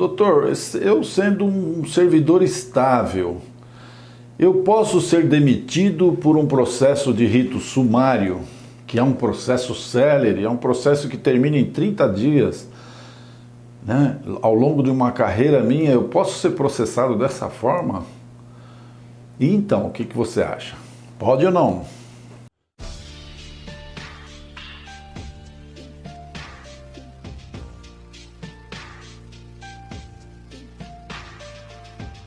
Doutor, eu sendo um servidor estável, eu posso ser demitido por um processo de rito sumário, que é um processo célere, é um processo que termina em 30 dias, né? Ao longo de uma carreira minha, eu posso ser processado dessa forma? E então, o que você acha? Pode ou não?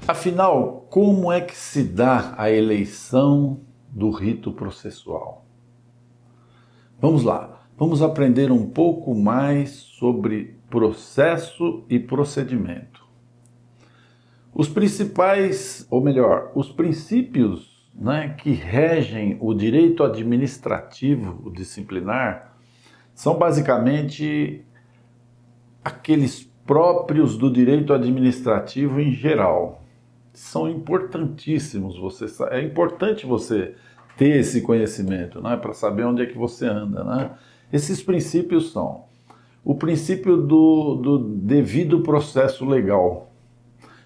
Afinal, como é que se dá a eleição do rito processual? Vamos lá, vamos aprender um pouco mais sobre processo e procedimento. Os principais, ou melhor, os princípios, que regem o direito administrativo disciplinar são basicamente aqueles próprios do direito administrativo em geral. São importantíssimos, é importante você ter esse conhecimento, para saber onde é que você anda. Esses princípios são o princípio do devido processo legal.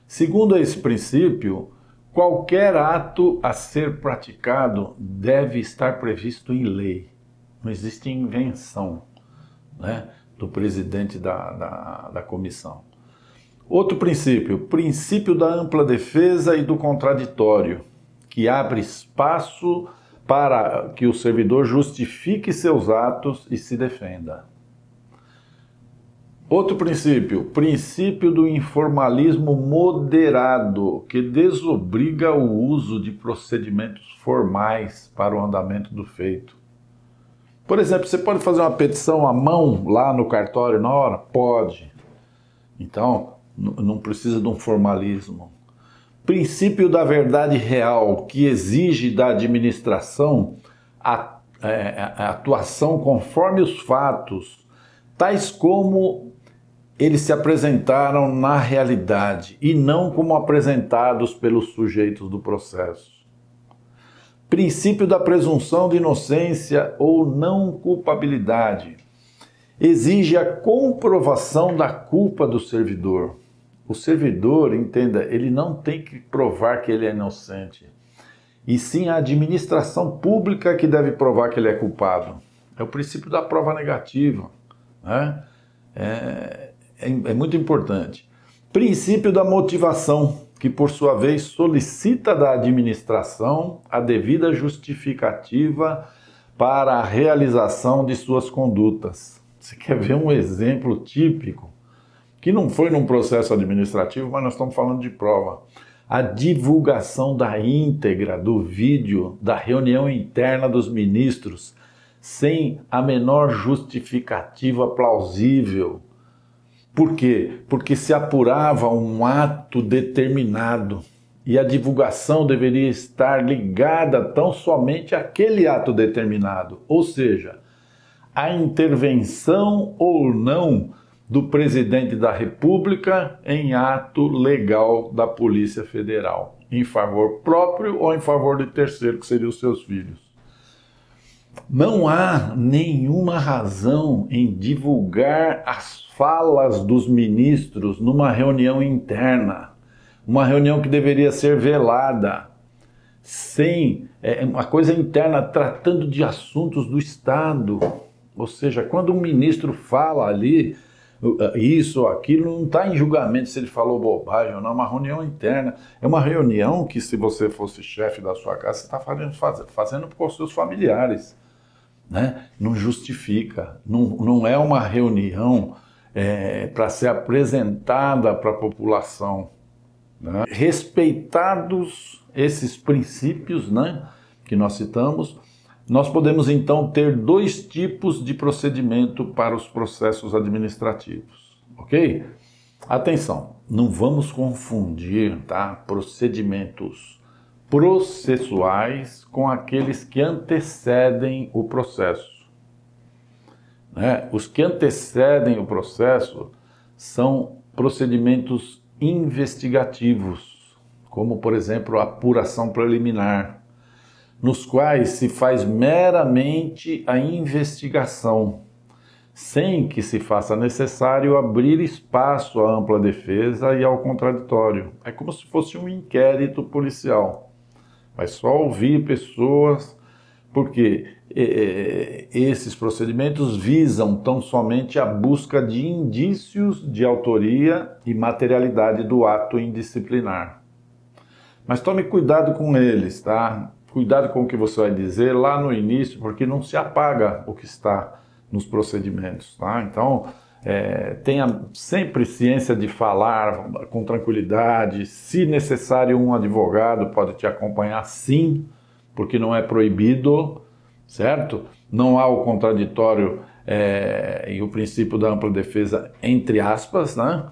Segundo esse princípio, qualquer ato a ser praticado deve estar previsto em lei. Não existe invenção, do presidente da comissão. Outro princípio, princípio da ampla defesa e do contraditório, que abre espaço para que o servidor justifique seus atos e se defenda. Outro princípio, princípio do informalismo moderado, que desobriga o uso de procedimentos formais para o andamento do feito. Por exemplo, você pode fazer uma petição à mão lá no cartório na hora? Pode. Então, não precisa de um formalismo. Princípio da verdade real, que exige da administração a atuação conforme os fatos, tais como eles se apresentaram na realidade e não como apresentados pelos sujeitos do processo. Princípio da presunção de inocência ou não culpabilidade. Exige a comprovação da culpa do servidor. O servidor, entenda, ele não tem que provar que ele é inocente, e sim a administração pública que deve provar que ele é culpado. É o princípio da prova negativa. É muito importante. Princípio da motivação, que por sua vez solicita da administração a devida justificativa para a realização de suas condutas. Você quer ver um exemplo típico? Que não foi num processo administrativo, mas nós estamos falando de prova. A divulgação da íntegra do vídeo da reunião interna dos ministros, sem a menor justificativa plausível. Por quê? Porque se apurava um ato determinado e a divulgação deveria estar ligada tão somente àquele ato determinado, ou seja, a intervenção ou não do presidente da República em ato legal da Polícia Federal, em favor próprio ou em favor de terceiro, que seriam os seus filhos. Não há nenhuma razão em divulgar as falas dos ministros numa reunião interna, uma reunião que deveria ser velada, sem uma coisa interna tratando de assuntos do Estado. Ou seja, quando um ministro fala ali, isso ou aquilo, não está em julgamento se ele falou bobagem ou não, é uma reunião interna. É uma reunião que, se você fosse chefe da sua casa, você está fazendo com os seus familiares. Não justifica, não é uma reunião para ser apresentada para a população. Respeitados esses princípios que nós citamos, nós podemos então ter dois tipos de procedimento para os processos administrativos, ok? Atenção, não vamos confundir procedimentos processuais com aqueles que antecedem o processo. Os que antecedem o processo são procedimentos investigativos, como, por exemplo, a apuração preliminar, nos quais se faz meramente a investigação, sem que se faça necessário abrir espaço à ampla defesa e ao contraditório. É como se fosse um inquérito policial. Vai só ouvir pessoas, porque esses procedimentos visam tão somente a busca de indícios de autoria e materialidade do ato indisciplinar. Mas tome cuidado com eles, tá? Cuidado com o que você vai dizer lá no início, porque não se apaga o que está nos procedimentos, tá? Então, tenha sempre ciência de falar com tranquilidade. Se necessário, um advogado pode te acompanhar, sim, porque não é proibido, certo? Não há o contraditório e o princípio da ampla defesa, entre aspas, né?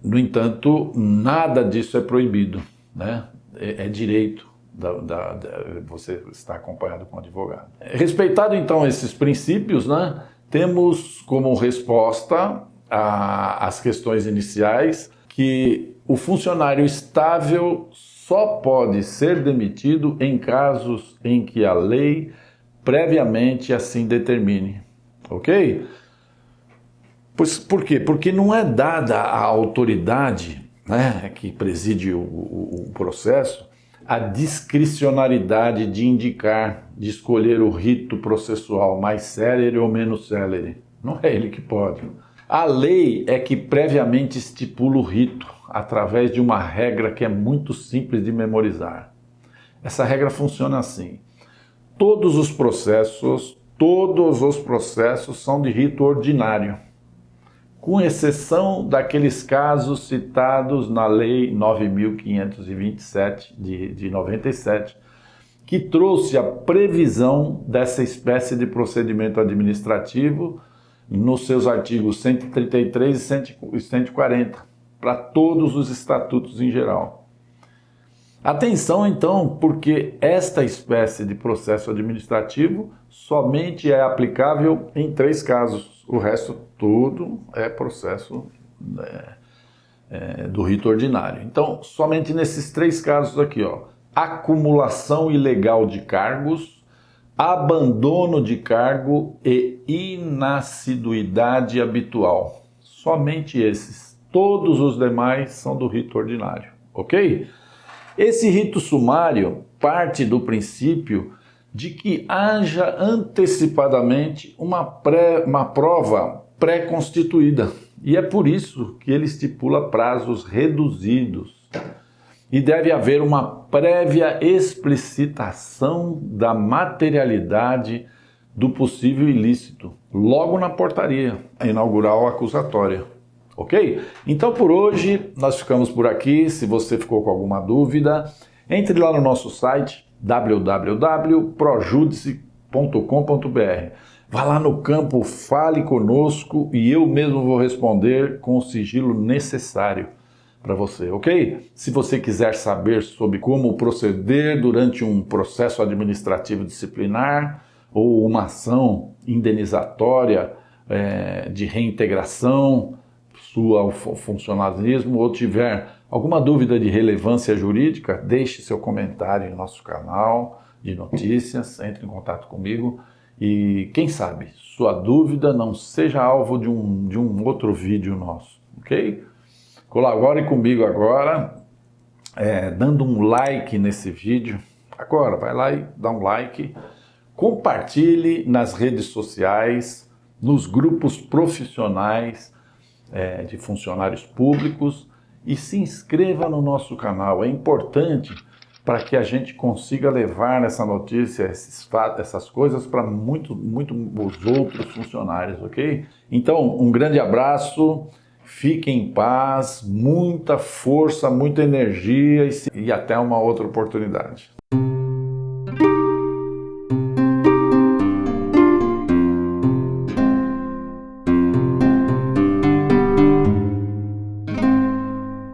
No entanto, nada disso é proibido, né? É direito. Você está acompanhado com um advogado. Respeitado então esses princípios, né, temos como resposta às questões iniciais que o funcionário estável só pode ser demitido em casos em que a lei previamente assim determine, ok? Pois, por quê? Porque não é dada à autoridade, né, que preside o processo a discricionariedade de indicar, de escolher o rito processual mais célere ou menos célere. Não é ele que pode. A lei é que previamente estipula o rito, através de uma regra que é muito simples de memorizar. Essa regra funciona assim. Todos os processos são de rito ordinário, com exceção daqueles casos citados na Lei 9.527 de 97, que trouxe a previsão dessa espécie de procedimento administrativo nos seus artigos 133 e 140, para todos os estatutos em geral. Atenção então, porque esta espécie de processo administrativo somente é aplicável em 3 casos. O resto tudo é processo do rito ordinário. Então, somente nesses 3 casos aqui, ó, acumulação ilegal de cargos, abandono de cargo e inassiduidade habitual. Somente esses. Todos os demais são do rito ordinário, ok? Esse rito sumário parte do princípio de que haja antecipadamente uma prova pré-constituída. E é por isso que ele estipula prazos reduzidos. E deve haver uma prévia explicitação da materialidade do possível ilícito, logo na portaria inaugural acusatória. Ok? Então por hoje nós ficamos por aqui. Se você ficou com alguma dúvida, entre lá no nosso site www.projudice.com.br. Vá lá no campo Fale Conosco e eu mesmo vou responder com o sigilo necessário para você, ok? Se você quiser saber sobre como proceder durante um processo administrativo disciplinar ou uma ação indenizatória de reintegração sua ao funcionalismo, ou tiver alguma dúvida de relevância jurídica, deixe seu comentário em nosso canal de notícias, entre em contato comigo e quem sabe sua dúvida não seja alvo de um outro vídeo nosso, ok? Colabore comigo agora, dando um like nesse vídeo. Agora, vai lá e dá um like, compartilhe nas redes sociais, nos grupos profissionais de funcionários públicos e se inscreva no nosso canal. É importante para que a gente consiga levar essa notícia, essas coisas para muitos os outros funcionários, ok? Então, um grande abraço, fique em paz, muita força, muita energia e até uma outra oportunidade.